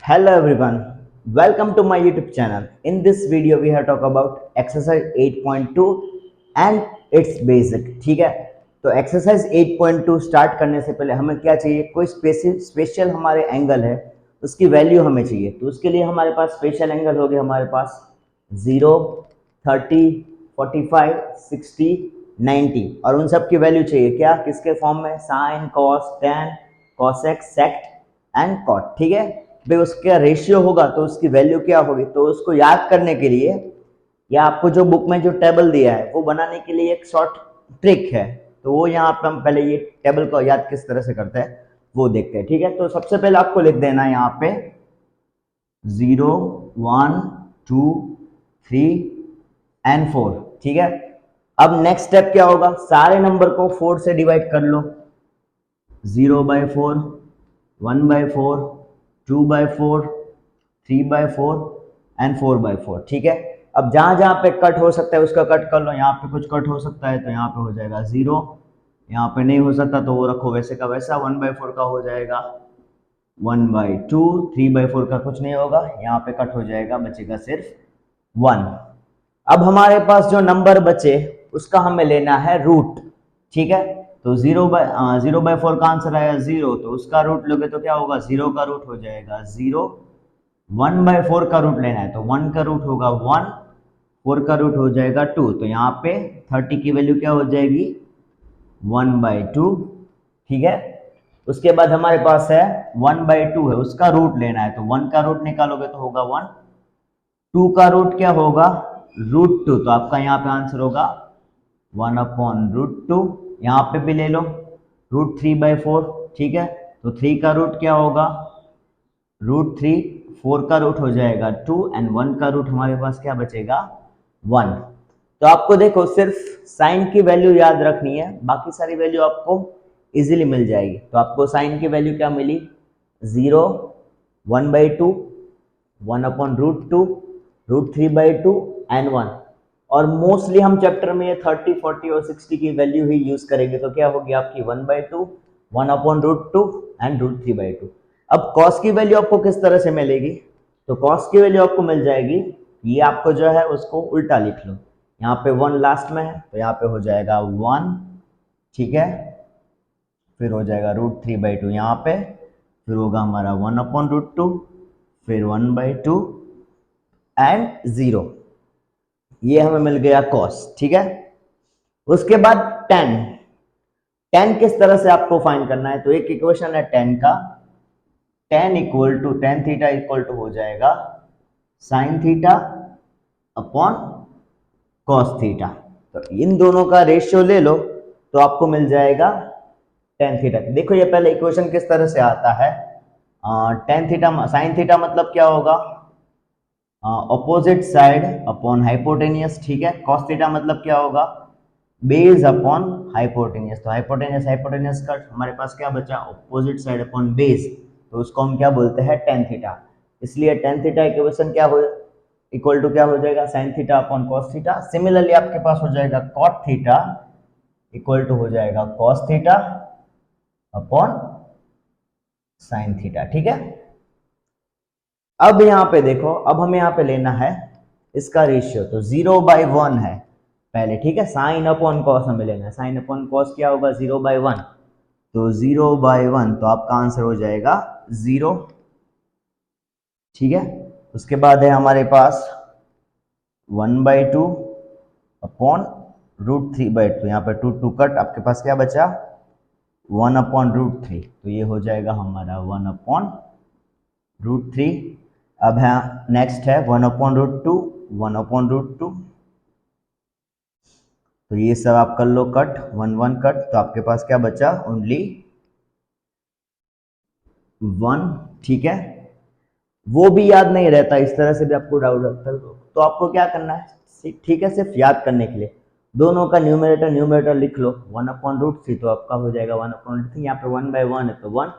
Hello everyone, welcome to my YouTube channel. In this video we have talk about exercise 8.2 and its basic. ठीक है, तो exercise 8.2 start करने से पहले हमें क्या चाहिए, कोई स्पेशल हमारे एंगल है उसकी वैल्यू हमें चाहिए। तो उसके लिए हमारे पास स्पेशल एंगल हो गए हमारे पास 0, 30, 45, 60, 90 और उन सब की वैल्यू चाहिए क्या, किसके फॉर्म में, sine, cos, tan, cosec, sec and cot. ठीक है भाई, उसका रेशियो होगा तो उसकी वैल्यू क्या होगी। तो उसको याद करने के लिए या आपको जो बुक में जो टेबल दिया है वो बनाने के लिए एक शॉर्ट ट्रिक है। तो वो यहाँ पे हम पहले ये टेबल को याद किस तरह से करते हैं वो देखते हैं। ठीक है, तो सबसे पहले आपको लिख देना है यहाँ पे 0, 1, 2, 3 एंड 4। ठीक है, अब नेक्स्ट स्टेप क्या होगा, सारे नंबर को 4 से डिवाइड कर लो। 0/4, 1/4, 2/4, 3/4 एंड 4/4। ठीक है, अब जहां जहां पे कट हो सकता है उसका कट कर लो। यहाँ पे कुछ कट हो सकता है तो यहाँ पे हो जाएगा 0, यहाँ पे नहीं हो सकता तो वो रखो वैसे का वैसा। 1/4 का हो जाएगा 1/2, 3/4 का कुछ नहीं होगा, यहाँ पे कट हो जाएगा, बचेगा सिर्फ 1। अब हमारे पास जो नंबर बचे उसका हमें लेना है रूट। ठीक है, तो 0/4 का आंसर आया 0, तो उसका रूट लोगे तो क्या होगा, 0 का रूट हो जाएगा 0। 1/4 का रूट लेना है तो 1 का रूट होगा 1, 4 का रूट हो जाएगा 2, तो यहाँ पे 30 की वैल्यू क्या हो जाएगी, 1/2। ठीक है, उसके बाद हमारे पास है 1/2 है, उसका रूट लेना है तो 1 का रूट निकालोगे तो होगा 1, 2 का रूट क्या होगा, √2, तो आपका यहाँ पे आंसर होगा 1/√2। यहाँ पे भी ले लो √3/4। ठीक है, तो 3 का रूट क्या होगा, √3, 4 का रूट हो जाएगा 2 एंड 1 का रूट हमारे पास क्या बचेगा, 1। तो आपको देखो सिर्फ साइन की वैल्यू याद रखनी है, बाकी सारी वैल्यू आपको इजीली मिल जाएगी। तो आपको साइन की वैल्यू क्या मिली, 0, 1/2, 1/√2, √3/2 एंड 1। और मोस्टली हम चैप्टर में ये 30, 40 और 60 की वैल्यू ही यूज करेंगे। तो क्या होगी आपकी 1/2, 1/√2 एंड √3/2। अब कॉस की वैल्यू आपको किस तरह से मिलेगी, तो कॉस की वैल्यू आपको मिल जाएगी, ये आपको जो है उसको उल्टा लिख लो। यहाँ पे 1 लास्ट में है तो यहाँ पे हो जाएगा 1। ठीक है, फिर हो जाएगा √3/2 यहाँ पे, फिर होगा हमारा 1/√2, फिर 1/2 एंड 0। ये हमें मिल गया कॉस। ठीक है, उसके बाद टेन। टेन किस तरह से आपको फाइंड करना है, तो एक इक्वेशन है टेन का, टेन थीटा इक्वल टू हो जाएगा sine theta upon cos theta. तो इन दोनों का रेशियो ले लो तो आपको मिल जाएगा टेन थीटा। देखो ये पहले इक्वेशन किस तरह से आता है, टेन थीटा साइन थीटा मतलब क्या होगा, ऑपोजिट साइड अपॉन हाइपोटेनियस। ठीक है, कॉस थीटा मतलब क्या होगा, बेस अपॉन हाइपोटेनियस। तो हाइपोटेनियस हाइपोटेनियस का हमारे पास क्या बचा, ऑपोजिट साइड अपॉन बेस, तो उसको हम क्या बोलते हैं, टेन थीटा। इसलिए टेन थीटा इक्वेशन क्या हो, इक्वल टू क्या हो जाएगा, sine theta upon cos theta. Similarly आपके पास हो जाएगा कॉट थीटा इक्वल टू हो जाएगा cos theta upon sine theta. ठीक है, अब यहाँ पे देखो, अब हमें यहाँ पे लेना है इसका रेशियो, तो 0/1 है पहले। ठीक है, साइन अपॉन कॉस हमें लेना है, साइन अपॉन कॉस क्या होगा, 0/1, तो 0/1 तो आपका आंसर हो जाएगा 0। ठीक है, उसके बाद है हमारे पास 1/2 अपॉन √3/2, यहाँ पे 2 कट, आपके पास क्या बचा 1/√3, तो ये हो जाएगा हमारा 1/√3। अब है नेक्स्ट है 1/√2, 1/√2, तो ये सब आप कर लो कट, 1 कट, तो आपके पास क्या बचा, ओनली 1। ठीक है, वो भी याद नहीं रहता, इस तरह से भी आपको डाउट रहता है तो आपको क्या करना है, ठीक है, सिर्फ याद करने के लिए दोनों का न्यूमरेटर लिख लो। 1/√3 तो आपका हो जाएगा 1/3, यहाँ पे 1/1 है तो 1,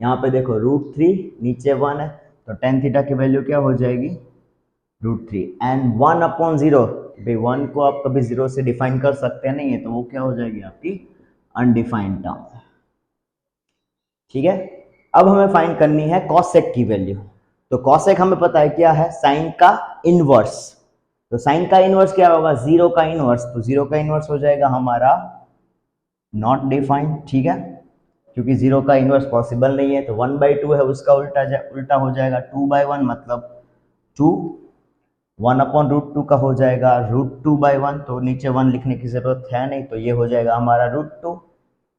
यहाँ पे देखो √3 नीचे 1 है, तो टेन थीटा की वैल्यू क्या हो जाएगी, √3 एंड 1/0। भाई 1 को आप कभी 0 से डिफाइन कर सकते नहीं है, तो वो क्या हो जाएगी आपकी अनडिफाइंड टर्म। ठीक है, अब हमें फाइंड करनी है कॉसेक की वैल्यू। तो कॉसेक हमें पता है क्या है, साइन का इनवर्स। तो साइन का इनवर्स क्या होगा, जीरो का इनवर्स। तो जीरो का इनवर्स हो जाएगा हमारा नॉट डिफाइंड, ठीक है, क्योंकि जीरो का इनवर्स पॉसिबल नहीं है। तो 1/2 है, उसका उल्टा हो जाएगा 2/1, मतलब 2। 1/√2 का हो जाएगा √2/1, तो नीचे 1 लिखने की जरूरत है नहीं, तो ये हो जाएगा हमारा √2।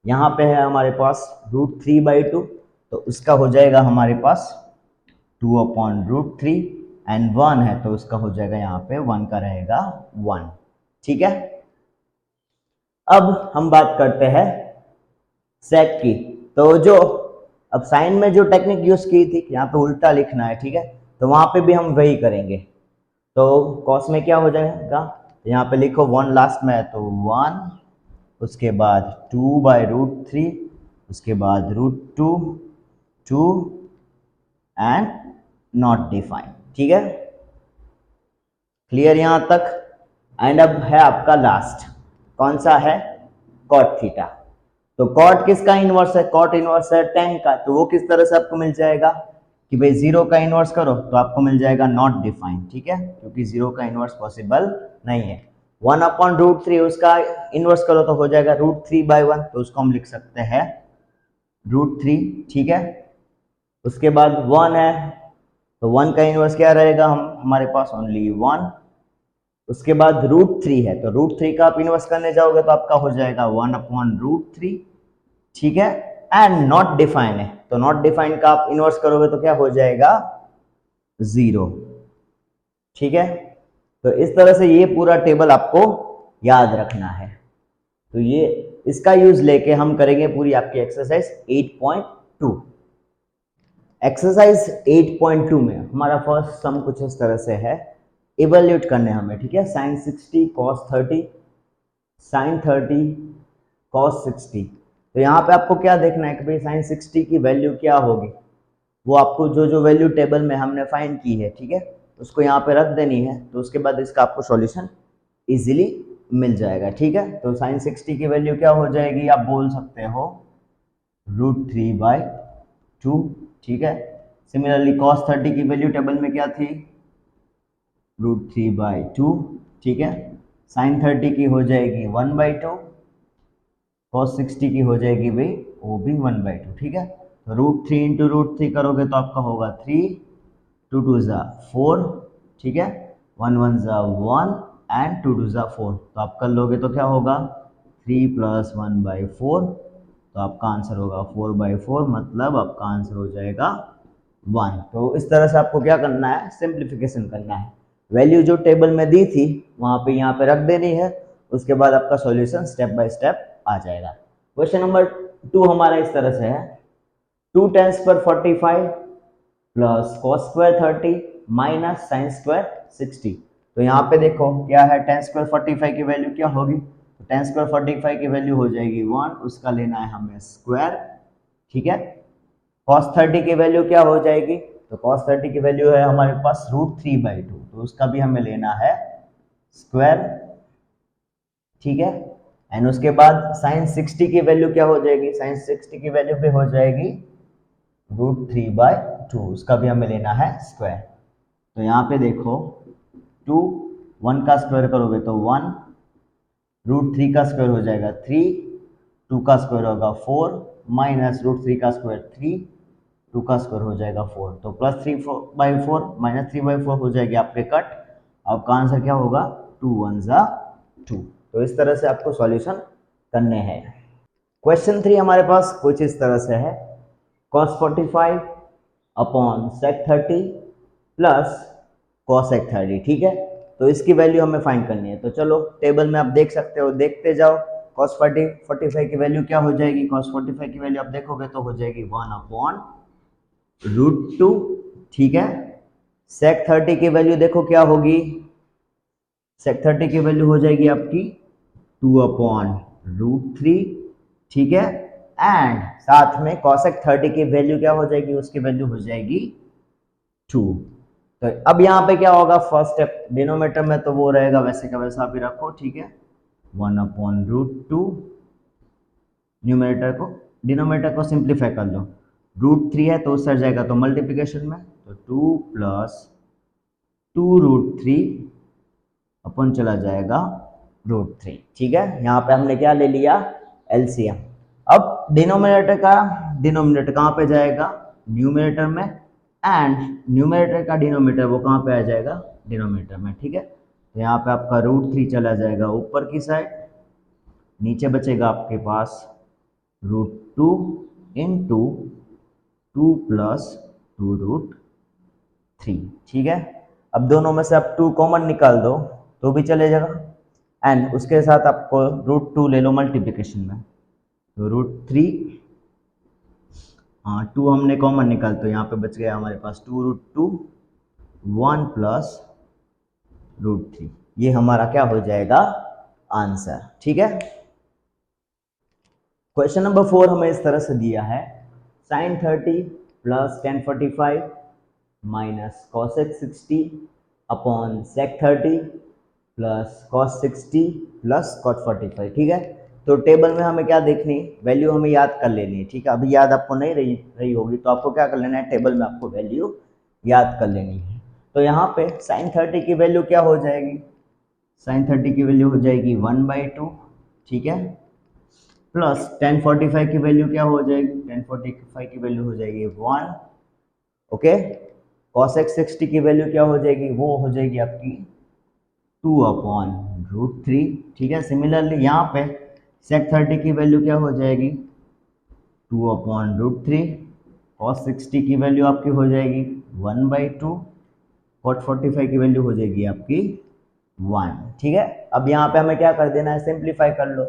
यहाँ पे है हमारे पास √3/2, तो उसका हो जाएगा हमारे पास 2/√3, एंड 1 है तो उसका हो जाएगा यहाँ पे 1 का रहेगा 1, ठीक है। अब हम बात करते हैं सेक की। तो जो अब साइन में जो टेक्निक यूज की थी, यहाँ पे उल्टा लिखना है, ठीक है, तो वहां पे भी हम वही करेंगे। तो कॉस में क्या हो जाएगा, यहाँ पे लिखो 1 लास्ट में है, तो 1, उसके बाद 2/√3, उसके बाद √2, 2 एंड नॉट डिफाइंड, ठीक है, क्लियर यहां तक। एंड अब है आपका लास्ट, कौन सा है, कॉट थीटा। तो कॉट किसका इनवर्स है, कॉट इनवर्स है tan का। तो वो किस तरह से आपको मिल जाएगा कि भाई जीरो का इनवर्स करो तो आपको मिल जाएगा नॉट डिफाइंड, ठीक है, क्योंकि जीरो का इनवर्स पॉसिबल नहीं है। 1/√3 उसका इनवर्स करो तो हो जाएगा √3/1, तो उसको हम लिख सकते हैं √3, ठीक है। उसके बाद 1 है, तो 1 का इनवर्स क्या रहेगा, हम हमारे पास ओनली 1। उसके बाद √3 है, तो √3 का आप इनवर्स करने जाओगे तो आपका हो जाएगा 1/√3, ठीक है। एंड नॉट डिफाइन है, तो नॉट डिफाइन का आप इनवर्स करोगे तो क्या हो जाएगा 0, ठीक है। तो इस तरह से ये पूरा टेबल आपको याद रखना है। तो ये इसका यूज लेके हम करेंगे पूरी आपकी एक्सरसाइज 8.2। एक्सरसाइज 8.2 में हमारा फर्स्ट सम कुछ इस तरह से है, इवेल्यूट करने हमें, ठीक है, sin 60 cos 30 sin 30 cos 60। तो यहाँ पे आपको क्या देखना है कि भाई sin 60 की वैल्यू क्या होगी, वो आपको जो जो वैल्यू टेबल में हमने फाइंड की है, ठीक है, उसको यहाँ पे रख देनी है। तो उसके बाद इसका आपको सॉल्यूशन इजीली मिल जाएगा, ठीक है। तो sin 60 की वैल्यू क्या हो जाएगी, आप बोल सकते हो √3/2, ठीक है। सिमिलरली cos 30 की वैल्यू टेबल में क्या थी, √3/2, ठीक है। sin 30 की हो जाएगी 1/2, cos 60 की हो जाएगी भाई वो भी 1/2, ठीक है। तो √3 इंटू √3 करोगे तो आपका होगा 3, 2 2 ज़ा 4, ठीक है, 1 1 ज़ा 1 एंड 2 2 ज़ा 4। तो आप कर लोगे तो क्या होगा 3 + 1/4, तो आपका आंसर होगा 4/4, मतलब आपका आंसर हो जाएगा 1। तो इस तरह से आपको क्या करना है, सिंप्लीफिकेशन करना है। वैल्यू जो टेबल में दी थी वहां पे यहाँ पे रख देनी है, उसके बाद आपका सॉल्यूशन स्टेप बाय स्टेप आ जाएगा। क्वेश्चन नंबर 2 हमारा इस तरह से है, 2 tan² 45 plus cos² 30 minus sin² 60। तो यहाँ पे देखो क्या है, tan² 45 की वैल्यू क्या होगी, तो tan² 45 की वैल्यू हो जाएगी 1, उसका लेना है हमें स्क्वायर, ठीक है। cos 30 की वैल्यू क्या हो जाएगी, तो cos 30 की वैल्यू है हमारे पास √3/2, तो उसका भी हमें लेना है स्क्वायर, ठीक है। एंड उसके बाद sin 60 की वैल्यू क्या हो जाएगी, sin 60 की वैल्यू भी हो जाएगी √3/2, उसका भी हमें लेना है स्क्वायर। तो यहाँ पे देखो 2, 1 का स्क्वायर करोगे तो 1, √3 का स्क्वायर हो जाएगा 3, 2 का स्क्वायर होगा 4, माइनस √3 का स्क्वायर 3, 2 का स्क्वायर हो जाएगा 4, तो +3/4 माइनस 3/4 हो जाएगी आपके कट। आपका आंसर क्या होगा 2 1 ज़ा 2। तो इस तरह से आपको सॉल्यूशन करने हैं। क्वेश्चन 3 हमारे पास कुछ इस तरह से है, cos 45 upon sec 30 plus cosec 30, ठीक है। तो इसकी वैल्यू हमें फाइंड करनी है। तो चलो टेबल में आप देख सकते हो, देखते जाओ। cos 45 की वैल्यू क्या हो जाएगी, cos 45 की वैल्यू आप देखोगे तो हो जाएगी 1/√2, ठीक है। sec 30 की वैल्यू देखो क्या होगी, sec 30 की वैल्यू हो जाएगी आपकी 2/√3, ठीक है। एंड साथ में cosec 30 की वैल्यू क्या हो जाएगी, उसकी वैल्यू हो जाएगी 2। तो अब यहाँ पे क्या होगा, फर्स्ट स्टेप डिनोमीटर में तो वो रहेगा वैसे का वैसा भी रखो, ठीक है, 1/√2। न्यूमरेटर को डिनोमीटर को सिंप्लीफाई कर लो, √3 है तो उस साइड जाएगा तो मल्टीप्लिकेशन में, तो 2 प्लस 2√3 अपन चला जाएगा √3। ठीक है, यहाँ पे हमने क्या ले लिया, एलसीएम। अब डिनोमिनेटर कहाँ पे जाएगा, न्यूमिनेटर में, एंड न्यूमिनेटर का डिनोमिनेटर वो कहाँ पे आ जाएगा, डिनोमिनेटर में। ठीक है, तो यहाँ पे आपका √3 चला जाएगा ऊपर की साइड, नीचे बचेगा आपके पास √2 इंटू 2 प्लस 2√3। ठीक है, अब दोनों में से आप 2 कॉमन निकाल दो तो भी चले जाएगा, एंड उसके साथ आपको √2 ले लो मल्टीप्लिकेशन में, तो √3, हाँ 2 हमने कॉमन निकाल तो यहाँ पे बच गया हमारे पास 2√2 1 प्लस √3। ये हमारा क्या हो जाएगा, आंसर। ठीक है, क्वेश्चन नंबर 4 हमें इस तरह से दिया है, sin 30 plus tan 45 minus cosec 60 upon sec 30 plus cos 60 plus cot 45। ठीक है, तो टेबल में हमें क्या देखनी, वैल्यू हमें याद कर लेनी है। ठीक है, अभी याद आपको नहीं रही होगी तो आपको क्या कर लेना है, टेबल में आपको वैल्यू याद कर लेनी है। तो यहाँ पे sin 30 की वैल्यू क्या हो जाएगी, sin 30 की वैल्यू हो जाएगी 1/2। ठीक है, प्लस tan 45 की वैल्यू क्या हो जाएगी, tan 45 की वैल्यू हो जाएगी 1। ओके, cosec 60 की वैल्यू क्या हो जाएगी, वो हो जाएगी आपकी 2/√3। ठीक है, सिमिलरली यहाँ पे sec 30 की वैल्यू क्या हो जाएगी, 2/√3। cos 60 की वैल्यू आपकी हो जाएगी 1/2। cot 45 की वैल्यू हो जाएगी आपकी 1। ठीक है, अब यहाँ पे हमें क्या कर देना है, सिंप्लीफाई कर लो,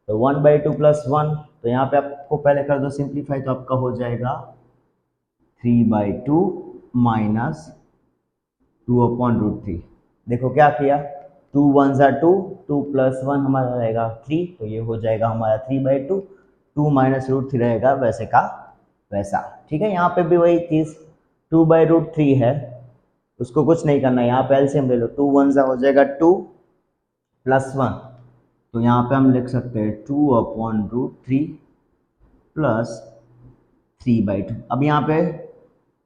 तो 1/2 प्लस 1, तो यहाँ पे आपको पहले कर दो सिंप्लीफाई, तो आपका हो जाएगा 3/2 माइनस 2/√3। देखो क्या किया, 2 1 ज़ा 2, 2 प्लस 1 हमारा रहेगा 3, तो ये हो जाएगा हमारा 3/2, 2 माइनस √3 रहेगा वैसे का वैसा। ठीक है, यहाँ पे भी वही चीज़ 2/√3 है, उसको कुछ नहीं करना, यहाँ पे एलसीएम ले लो, 2 1 ज़ा हो जाएगा 2 प्लस 1, तो यहाँ पे हम लिख सकते हैं 2/√3 प्लस 3/2। अब यहाँ पे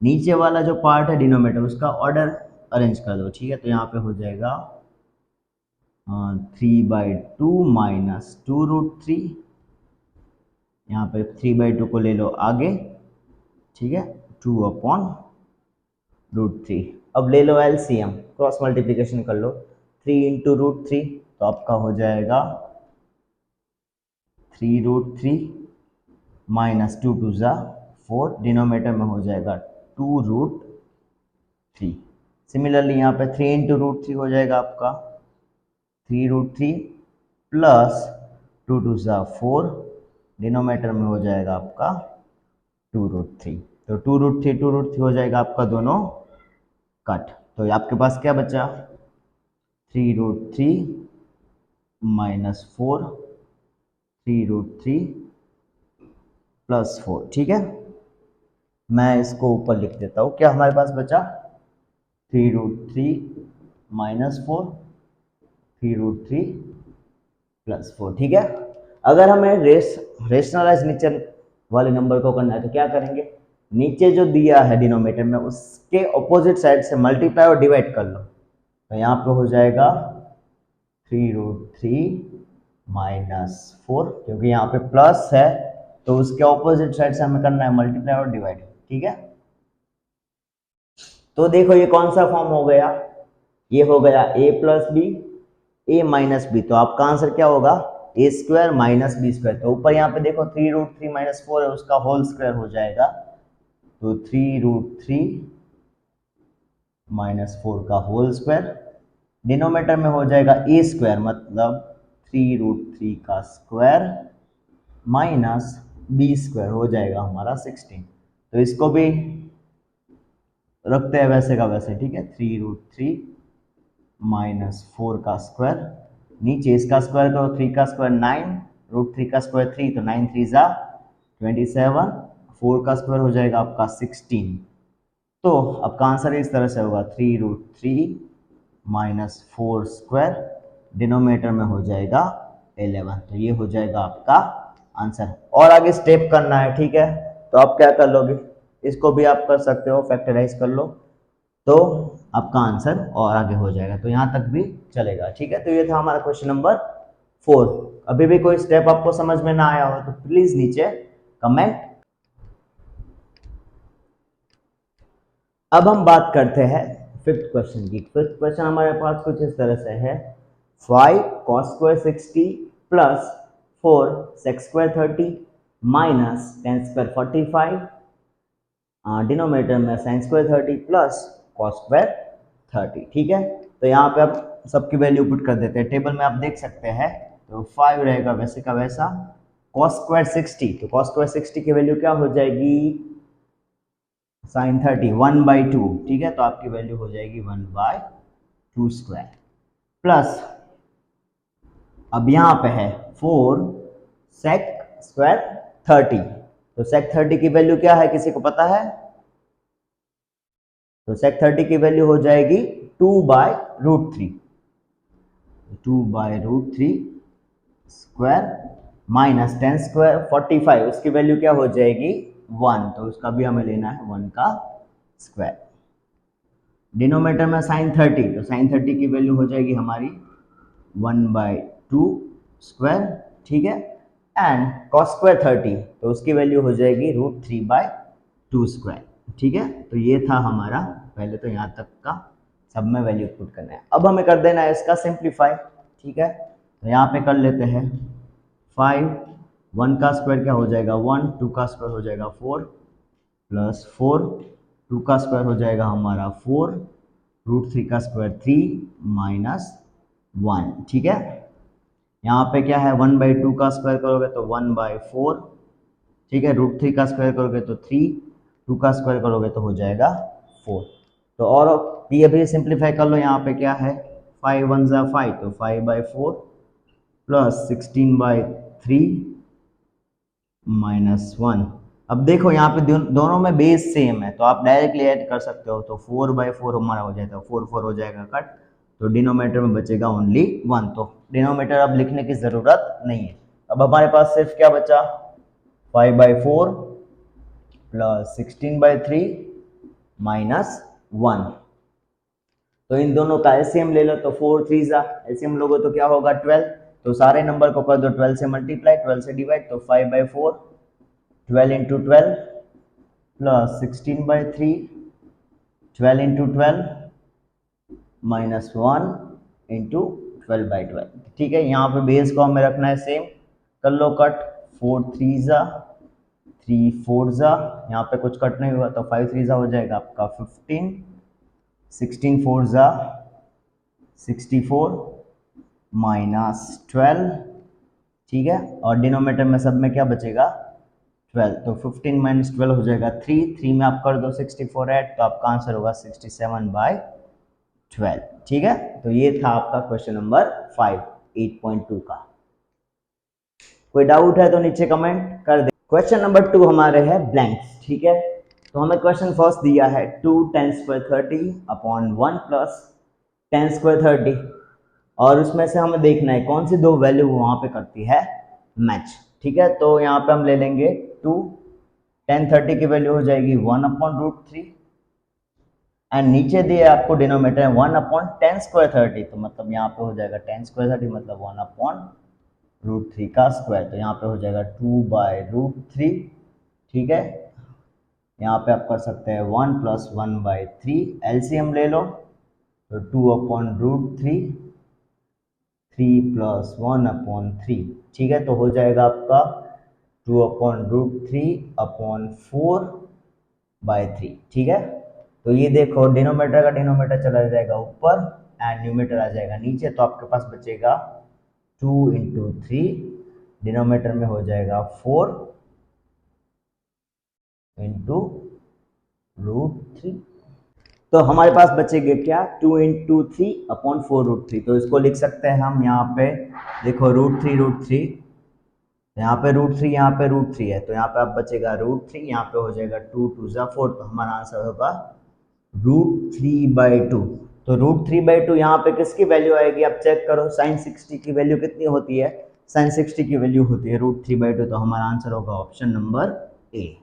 नीचे वाला जो पार्ट है डिनोमिनेटर, उसका ऑर्डर अरेंज कर दो। ठीक है, तो यहाँ पे हो जाएगा 3/2 माइनस 2√3, यहाँ पे 3/2 को ले लो आगे। ठीक है, 2/√3। अब ले लो एलसीएम, क्रॉस मल्टीप्लिकेशन कर लो, 3 इंटू √3, तो आपका हो जाएगा 3√3 माइनस 2 2 ज़ा 4, डिनोमिनेटर में हो जाएगा 2√3। सिमिलरली यहाँ पे 3 इंटू √3 हो जाएगा आपका 3√3 प्लस 2 2 ज़ा 4, डिनोमिनेटर में हो जाएगा आपका 2√3। तो 2√3 हो जाएगा आपका दोनों कट, तो आपके पास क्या बचा, 3√3 माइनस 4, 3√3 प्लस 4। ठीक है, मैं इसको ऊपर लिख देता हूँ, क्या हमारे पास बचा 3√3 माइनस 4, 3√3 प्लस 4। ठीक है, अगर हमें रेशनलाइज नीचे वाले नंबर को करना है तो क्या करेंगे, नीचे जो दिया है डिनोमिनेटर में उसके ऑपोजिट साइड से मल्टीप्लाई और डिवाइड कर लो, तो यहाँ पे हो जाएगा 3√3 माइनस 4, क्योंकि यहाँ पे प्लस है तो उसके ऑपोजिट साइड से हमें करना है मल्टीप्लाई और डिवाइड। ठीक है, तो देखो ये कौन सा फॉर्म हो गया, ये हो गया a plus B, a minus B, तो आपका आंसर क्या होगा, a square minus B square. तो ऊपर यहाँ पे देखो 3√3 माइनस 4 है, उसका होल स्क्वायर हो जाएगा, तो 3√3 माइनस 4 का होल स्क्वायर, डिनोमिनेटर में हो जाएगा a स्क्वायर, मतलब 3√3 का स्क्वायर माइनस बी स्क्वायर हो जाएगा हमारा 16। तो इसको भी रखते हैं वैसे का वैसे। ठीक है, 3√3 माइनस 4 का स्क्वायर, नीचे इसका स्क्वायर करो, 3 का स्क्वायर 9, √3 का स्क्वायर 3, तो 9 3 ज़ा 27, 4 का स्क्वायर हो जाएगा आपका 16। तो आपका आंसर इस तरह से होगा 3√3 माइनस 4 स्क्वायर, डिनोमिनेटर में हो जाएगा 11। तो ये हो जाएगा आपका आंसर। और आगे स्टेप करना है। ठीक है, तो आप क्या कर लोगे, इसको भी आप कर सकते हो, फैक्टराइज कर लो तो आपका आंसर और आगे हो जाएगा। तो यहाँ तक भी चलेगा, ठीक है। तो ये था हमारा क्वेश्चन नंबर 4। अभी भी कोई स्टेप आपको समझ में ना आया हो तो प्लीज नीचे कमेंट। अब हम बात करते हैं फिफ्थ क्वेश्चन की। फिफ्थ क्वेश्चन हमारे पास कुछ इस तरह से है, 5 cos square 60 plus 4 sec square 30 minus tan square 45, denominator में sin square 30 plus cos square 30, ठीक है। तो यहाँ पे आप सबकी वैल्यू पुट कर देते हैं, टेबल में आप देख सकते हैं। तो 5 रहेगा वैसे का वैसा, cos square 60, तो cos square 60 की वैल्यू क्या हो जाएगी, sin 30 1/2, ठीक है। तो आपकी वैल्यू हो जाएगी 1/2 स्क्वायर प्लस, अब यहाँ पे है 4 sec square 30, तो sec 30 की वैल्यू क्या है, किसी को पता है? तो sec 30 की वैल्यू हो जाएगी 2/√3, 2/√3 स्क्वायर माइनस tan स्क्वायर 45, उसकी वैल्यू क्या हो जाएगी 1, तो उसका भी हमें लेना है 1 का स्क्वायर। डिनोमिनेटर में sin 30, तो sin 30 की वैल्यू हो जाएगी हमारी 1/2 स्क्वायर, ठीक है। एंड cos स्क्वायर 30, तो उसकी वैल्यू हो जाएगी √3/2 स्क्वायर, ठीक है। तो ये था हमारा, पहले तो यहाँ तक का सब में वैल्यू पुट करना है। अब हमें कर देना है इसका सिंप्लीफाई, ठीक है। तो यहाँ पे कर लेते हैं 5, 1 का स्क्वायर क्या हो जाएगा 1, 2 का स्क्वायर हो जाएगा 4 प्लस 4, 2 का स्क्वायर हो जाएगा हमारा 4, √3 का स्क्वायर 3 माइनस 1, ठीक है। यहाँ पे क्या है 1/2 का स्क्वायर करोगे तो 1/4, ठीक है। √3 का स्क्वायर करोगे तो 3, 2 का स्क्वायर करोगे तो हो जाएगा 4। तो और ये भी सिंप्लीफाई कर लो, यहाँ पे क्या है 5 1 ज़ा 5, तो 5/4 प्लस 16/3 माइनस 1। अब देखो यहाँ पे दोनों में बेस सेम है, तो आप डायरेक्टली ऐड कर सकते हो। तो 4/4 हमारा हो जाएगा, 4 4 हो जाएगा कट, तो डिनोमिनेटर में बचेगा ओनली 1, तो डिनोमिनेटर अब लिखने की ज़रूरत नहीं है। अब हमारे पास सिर्फ क्या बचा 5/4 प्लस 16/3 माइनस 1। तो इन दोनों का एलसीएम ले लो, तो 4 3 ज़ा एलसीएम लोगो तो क्या होगा 12, तो सारे नंबर को कर दो 12 से मल्टीप्लाई, 12 से डिवाइड, तो 5/4 12 into 12 plus 16/3 12 into 12 minus 1 into 12/12, ठीक है। यहाँ पे बेस को हमें रखना है सेम, कर लो कट, 4 3 ज़ा 3 4 ज़ा, यहाँ पे कुछ कट नहीं हुआ तो 5 3 ज़ा हो जाएगा आपका 15, 16 4 ज़ा 64 माइनस 12, ठीक है। और डिनोमिनेटर में सब में क्या बचेगा 12, तो 15 माइनस 12 हो जाएगा 3, 3 में आप कर दो 64 ऐड, तो आपका आंसर होगा 67/12, ठीक है। तो ये था आपका क्वेश्चन नंबर 5 8.2 का। कोई डाउट है तो नीचे कमेंट कर दे। क्वेश्चन नंबर 2 हमारे है ब्लैंक्स, ठीक है। तो हमें क्वेश्चन फर्स्ट दिया है 2 tan square 30 upon 1 plus tan square 30, और उसमें से हमें देखना है कौन सी दो वैल्यू वहां पे करती है मैच, ठीक है। तो यहाँ पे हम ले लेंगे 2 tan 30 की वैल्यू हो जाएगी 1/√3, एंड नीचे दिए आपको डिनोमिनेटर 1/tan square 30, तो मतलब यहाँ पे हो जाएगा tan square 30 मतलब 1/√3 का स्क्वायर, तो यहाँ पे हो जाएगा 2/√3, ठीक है। यहाँ पे आप कर सकते हैं 1 + 1/3, एलसीएम ले लो, तो 2/√3 3 + 1/3, ठीक है। तो हो जाएगा आपका 2/√3/4/3, ठीक है। तो ये देखो डिनोमिनेटर का डिनोमिनेटर चला जाएगा ऊपर एंड न्यूमरेटर आ जाएगा नीचे, तो आपके पास बचेगा 2 × 3, डिनोमिनेटर में हो जाएगा 4 × √3, तो हमारे पास बचेगा क्या 2 × 3/4√3, तो इसको लिख सकते हैं हम यहाँ पे, देखो √3 यहाँ पे √3 यहाँ पे √3 है, तो यहाँ पे आप बचेगा √3, यहाँ पे हो जाएगा 2 2 ज़ा 4, तो हमारा आंसर होगा √3/2। तो √3/2 यहाँ पे किसकी वैल्यू आएगी आप चेक करो, sin 60 की वैल्यू कितनी होती है, sin 60 की वैल्यू होती है √3/2, तो हमारा आंसर होगा ऑप्शन नंबर ए,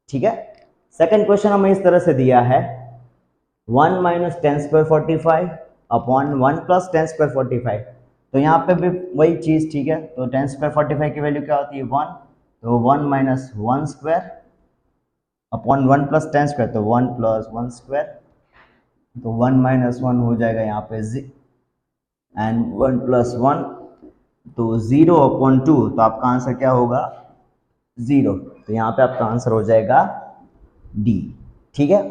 ठीक है। सेकंड क्वेश्चन हमें इस तरह से दिया है 1 minus ten square 45 upon 1 plus ten square 45। तो यहाँ पे भी वही चीज़, ठीक है। तो टेन स्क्वायर 45 की वैल्यू क्या होती है 1, तो 1 minus one square upon 1 plus ten square, तो 1 प्लस वन स्क्वायर, तो 1 माइनस वन हो जाएगा यहाँ पे एंड 1 प्लस वन, तो 0 अपॉन 2, तो आपका आंसर क्या होगा 0। तो यहाँ पे आपका आंसर हो जाएगा डी, ठीक है।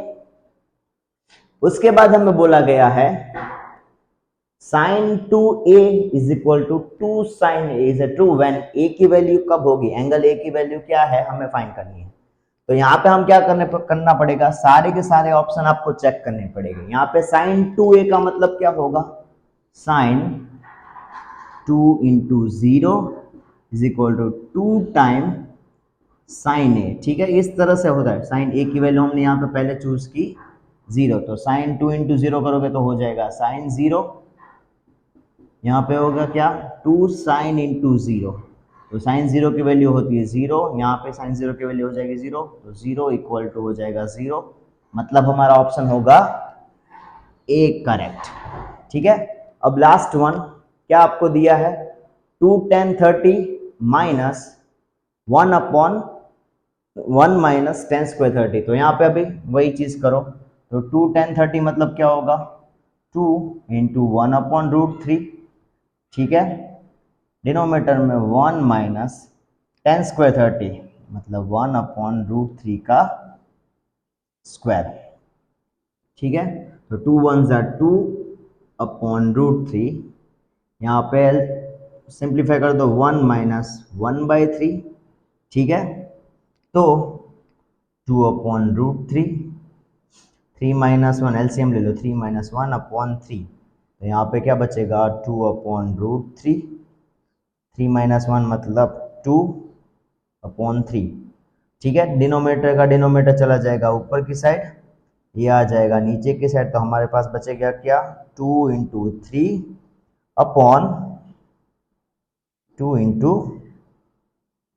उसके बाद हमें बोला गया है sine 2a is equal to 2 sine a is true when a की वैल्यू कब होगी, एंगल a की वैल्यू क्या है हमें फाइंड करनी है। तो यहाँ पे हम क्या करना पड़ेगा, सारे के सारे ऑप्शन आपको चेक करने पड़ेंगे। यहाँ पे साइन 2a का मतलब क्या होगा, sine 2 into 0 is equal to 2 time sine A, ठीक है। इस तरह से होता है, साइन ए की वैल्यू हमने यहाँ पे पहले चूज की 0, तो साइन 2 इंटू 0 करोगे तो हो जाएगा साइन 0, यहाँ पे होगा क्या 2 साइन इंटू 0, तो साइन 0 की वैल्यू होती है 0, यहाँ पे साइन 0 की वैल्यू हो जाएगी 0, तो 0 इक्वल टू हो जाएगा 0, मतलब हमारा ऑप्शन होगा ए करेक्ट, ठीक है। अब लास्ट वन क्या आपको दिया है 2 10 30 minus 1 upon 1 minus ten square 30, तो यहाँ पे अभी वही चीज करो, तो 2 10 30 मतलब क्या होगा 2 इंटू 1 अपॉन रूट 3, ठीक है। डिनोमीटर में 1 माइनस टेन स्क्वायर 30 मतलब 1 अपॉन रूट 3 का स्क्वायर, ठीक है। तो 2 1 ज़ा 2 अपॉन रूट 3, यहाँ पे सिंप्लीफाई कर दो 1 माइनस 1/3, ठीक है। तो 2 upon root 3, 3 minus one LCM ले लो, 3 माइनस वन अपॉन 3, तो यहाँ पे क्या बचेगा 2 अपॉन रूट 3, 3 माइनस वन मतलब 2 अपॉन 3, ठीक है। डिनोमीटर का डिनोमीटर चला जाएगा ऊपर की साइड, ये आ जाएगा नीचे की साइड, तो हमारे पास बचेगा क्या 2 इंटू 3 अपॉन 2 इंटू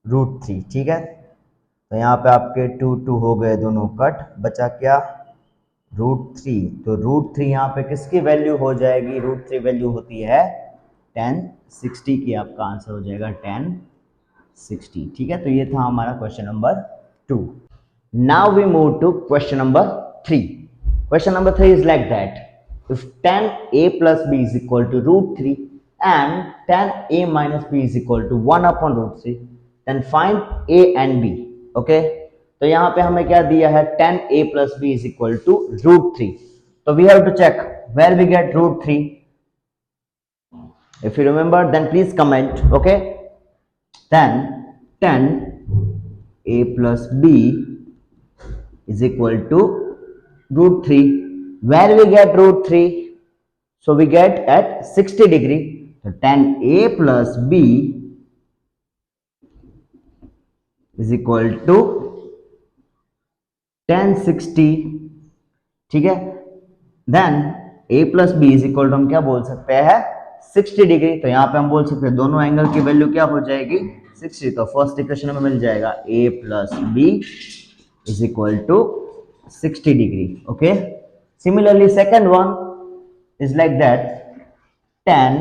रूट 3, ठीक है। तो यहाँ पे आपके 2 2 हो गए दोनों कट, बचा क्या रूट 3, तो रूट 3 यहाँ पे किसकी वैल्यू हो जाएगी, रूट 3 वैल्यू होती है 1060 की, आपका आंसर हो जाएगा 1060, ठीक है। तो ये था हमारा question number 2। Now we move to question number 3। Question number 3 is like that if 10a plus b is equal to root 3 and 10a minus b is equal to 1 upon root 3, then find a and b, okay। तो यहाँ पे हमें क्या दिया है 10a plus b is equal to root 3, तो we have to check where we get root 3. If you remember then please comment, okay। Then 10a plus b is equal to root 3, where we get root 3, so we get at 60 degree, so 10a plus b is equal to 1060, ठीक है। Then a plus B is equal to हम क्या बोल सकते हैं 60 degree, तो यहाँ पे हम बोल सकते हैं दोनों एंगल की वैल्यू क्या हो जाएगी 60, तो फर्स्ट इक्वेशन में मिल जाएगा a plus B is equal to 60 degree, okay. Similarly second one is like that 10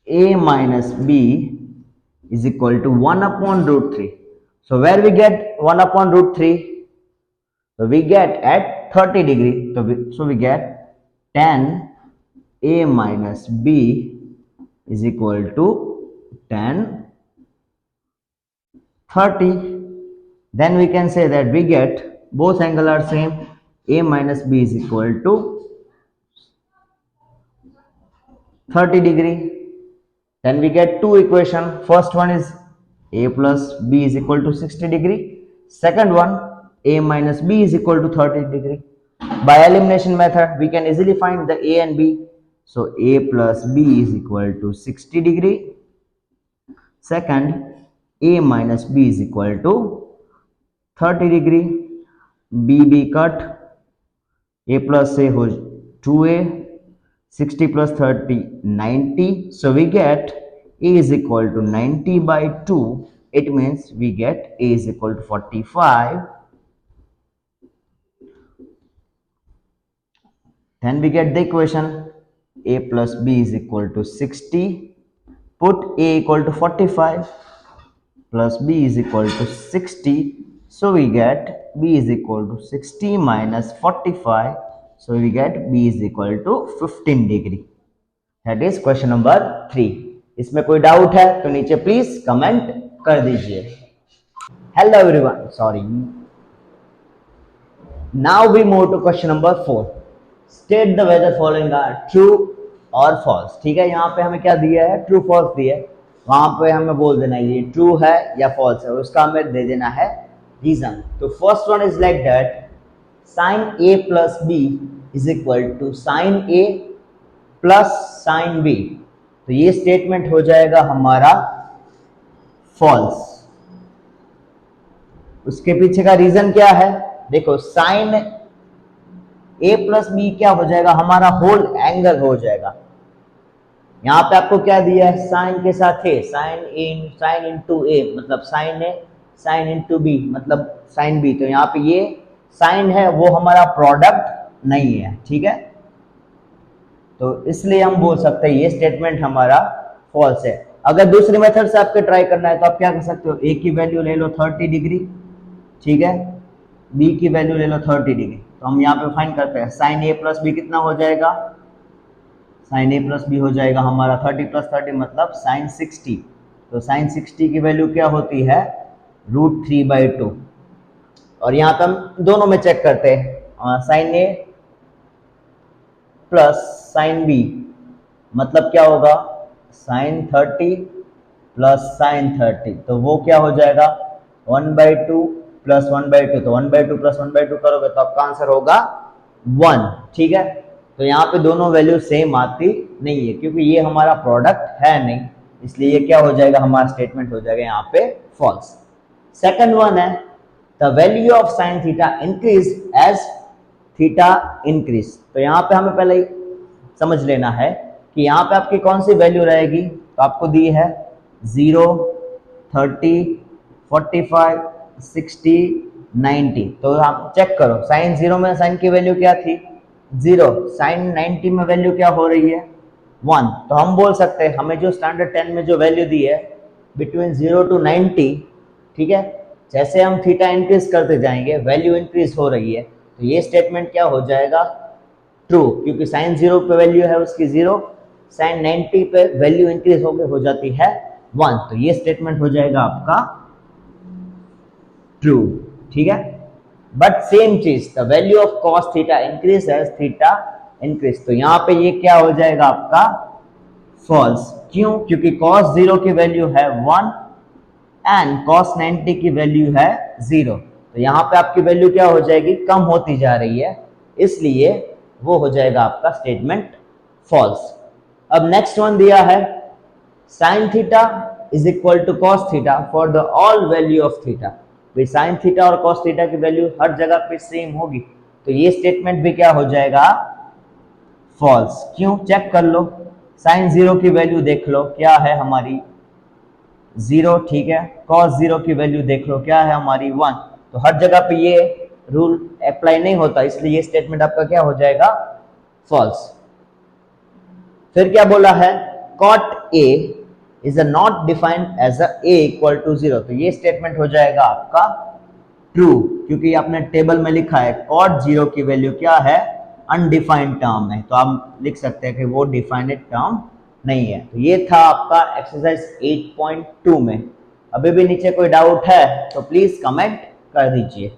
a minus b is equal to 1 upon root 3. So where we get 1 upon root 3? So we get at 30 degree. So we get 10 a minus b is equal to 10 30. Then we can say that we get both angle are same, a minus b is equal to 30 degree. Then we get two equation. First one is a plus b is equal to 60 degree. Second one a minus b is equal to 30 degree. By elimination method we can easily find the a and b. So a plus b is equal to 60 degree. Second a minus b is equal to 30 degree. b cut, a plus a हो 2a, 60 plus 30 90, so we get a is equal to 90 by 2, it means we get a is equal to 45 then we get the equation a plus b is equal to 60. Put a equal to 45 plus b is equal to 60. So we get b is equal to 60 minus 45. So we get b is equal to 15 degree. That is question number 3. इसमें कोई doubt है तो नीचे please comment कर दीजिए. Hello everyone. Sorry. Now we move to question number 4. State the whether following are true or false. ठीक है, यहाँ पे हमें क्या दिया है, ट्रू फॉल्स दिया है. वहां पे हमें बोल देना है ये ट्रू है या फॉल्स है, उसका हमें दे देना है रीजन. तो first one is like that sine A plus B is equal to sine A plus sine B. तो ये स्टेटमेंट हो जाएगा हमारा फॉल्स. उसके पीछे का रीजन क्या है, देखो साइन ए प्लस बी क्या हो जाएगा, हमारा होल एंगल हो जाएगा. यहां पे आपको क्या दिया है, साइन के साथ ए, साइन इंटू ए मतलब साइन ए, साइन इंटू बी मतलब साइन बी. तो यहाँ पे ये साइन है वो हमारा प्रोडक्ट नहीं है. ठीक है, तो इसलिए हम बोल सकते हैं ये स्टेटमेंट हमारा फॉल्स है. अगर दूसरी मेथड से आपको ट्राई करना है तो आप क्या कर सकते हो, ए की वैल्यू ले लो 30 डिग्री, ठीक है, बी की वैल्यू ले लो 30 डिग्री. तो हम यहाँ पे फाइंड करते हैं साइन ए प्लस बी कितना हो जाएगा, साइन ए प्लस बी हो जाएगा हमारा 30 प्लस 30 मतलब साइन 60. तो साइन 60 की वैल्यू क्या होती है, √3/2. और यहाँ पे हम दोनों में चेक करते हैं, sign A plus sine B मतलब क्या होगा, साइन 30 प्लस साइन 30. तो वो क्या हो जाएगा 1/2 प्लस 1/2. तो 1/2 प्लस 1/2 करोगे तो आपका आंसर होगा 1. ठीक है, तो यहाँ पे दोनों वैल्यू सेम आती नहीं है क्योंकि ये हमारा प्रोडक्ट है नहीं, इसलिए ये क्या हो जाएगा, हमारा स्टेटमेंट हो जाएगा यहाँ पे फॉल्स. सेकंड वन है the value of sine theta increase as theta increase. तो यहाँ पे हमें पहले समझ लेना है कि यहाँ पे आपकी कौन सी वैल्यू रहेगी. तो आपको दी है 0, 30, 45, 60, 90. तो आप चेक करो साइन 0 में साइन की वैल्यू क्या थी 0, साइन 90 में वैल्यू क्या हो रही है 1. तो हम बोल सकते हैं हमें जो स्टैंडर्ड 10 में जो वैल्यू दी है बिटवीन 0 to 90, ठीक है, जैसे हम थीटा इंक्रीज करते जाएंगे वैल्यू इंक्रीज हो रही है. तो ये स्टेटमेंट क्या हो जाएगा, ट्रू, क्योंकि साइन 0 पे वैल्यू है उसकी 0, साइन 90 पे वैल्यू इंक्रीज हो जाती है 1. तो ये स्टेटमेंट हो जाएगा आपका ट्रू. ठीक है, बट सेम चीज the value of cos theta increase as theta increase. तो यहाँ पे ये क्या हो जाएगा आपका फॉल्स. क्यों, क्योंकि कॉस 0 की वैल्यू है 1 एंड कॉस 90 की वैल्यू है 0. तो यहाँ पे आपकी वैल्यू क्या हो जाएगी, कम होती जा रही है, इसलिए वो हो जाएगा आपका स्टेटमेंट फॉल्स. अब नेक्स्ट वन दिया है sine theta is equal to cos theta for the all value of theta. भाई साइन थीटा और कॉस थीटा की वैल्यू हर जगह पे सेम होगी, तो ये स्टेटमेंट भी क्या हो जाएगा फॉल्स. क्यों, चेक कर लो, साइन 0 की वैल्यू देख लो क्या है हमारी 0, ठीक है, कॉस 0 की वैल्यू देख लो क्या है हमारी 1. तो हर जगह पे ये रूल अप्लाई नहीं होता, इसलिए ये स्टेटमेंट आपका क्या हो जाएगा फॉल्स. फिर क्या बोला है, cot a is not defined as a equal to 0. तो ये स्टेटमेंट हो जाएगा आपका ट्रू, क्योंकि आपने टेबल में लिखा है cot 0 की वैल्यू क्या है, अनडिफाइंड टर्म है. तो आप लिख सकते हैं कि वो डिफाइंड टर्म नहीं है. तो ये था आपका एक्सरसाइज 8.2 में. अभी भी नीचे कोई डाउट है तो प्लीज कमेंट कर दीजिए.